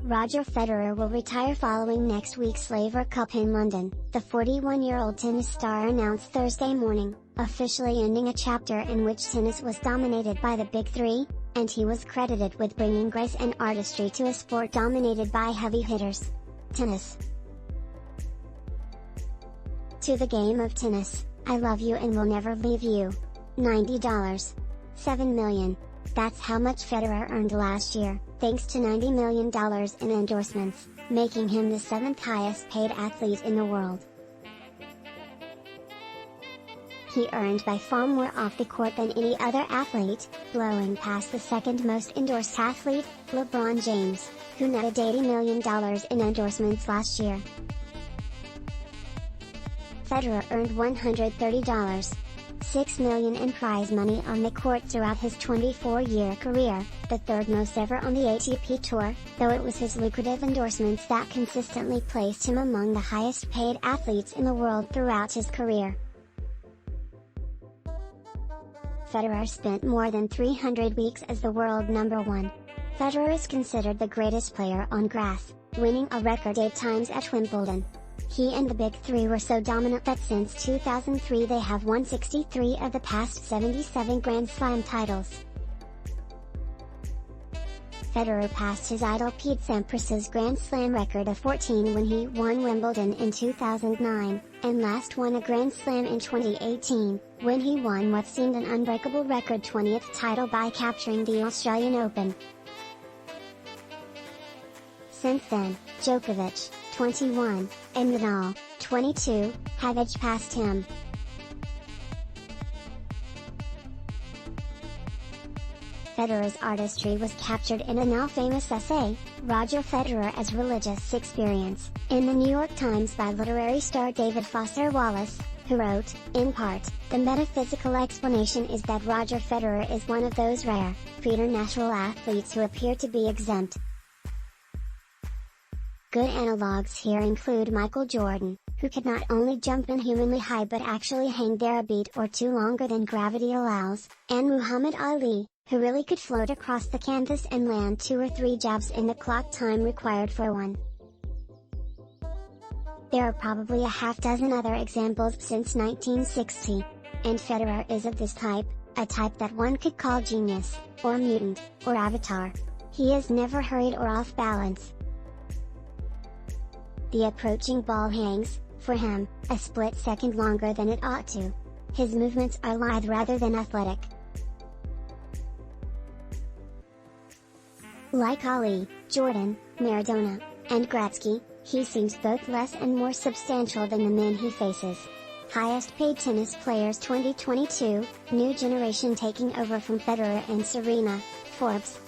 Roger Federer will retire following next week's Laver Cup in London, the 41-year-old tennis star announced Thursday morning, officially ending a chapter in which tennis was dominated by the Big Three, and he was credited with bringing grace and artistry to a sport dominated by heavy hitters. Tennis. To the game of tennis, I love you and will never leave you. $90. $7 million. That's how much Federer earned last year, thanks to $90 million in endorsements, making him the 7th highest paid athlete in the world. He earned by far more off the court than any other athlete, blowing past the second most endorsed athlete, LeBron James, who netted $80 million in endorsements last year. Federer earned $130. $6 million in prize money on the court throughout his 24-year career, the third most ever on the ATP Tour, though it was his lucrative endorsements that consistently placed him among the highest paid athletes in the world throughout his career. Federer spent more than 300 weeks as the world number one. Federer is considered the greatest player on grass, winning a record 8 times at Wimbledon. He and the Big Three were so dominant that since 2003 they have won 63 of the past 77 Grand Slam titles. Federer passed his idol Pete Sampras's Grand Slam record of 14 when he won Wimbledon in 2009, and last won a Grand Slam in 2018, when he won what seemed an unbreakable record 20th title by capturing the Australian Open. Since then, Djokovic, 21, and Nadal, 22, have edged past him. Federer's artistry was captured in a now-famous essay, Roger Federer as Religious Experience, in the New York Times by literary star David Foster Wallace, who wrote, in part, the metaphysical explanation is that Roger Federer is one of those rare, preternatural athletes who appear to be exempt. Good analogues here include Michael Jordan, who could not only jump inhumanly high but actually hang there a beat or two longer than gravity allows, and Muhammad Ali, who really could float across the canvas and land 2 or 3 jabs in the clock time required for one. There are probably a half-dozen other examples since 1960. And Federer is of this type, a type that one could call genius, or mutant, or avatar. He is never hurried or off balance. The approaching ball hangs, for him, a split second longer than it ought to. His movements are lithe rather than athletic. Like Ali, Jordan, Maradona, and Gretzky, he seems both less and more substantial than the men he faces. Highest paid tennis players 2022, new generation taking over from Federer and Serena, Forbes.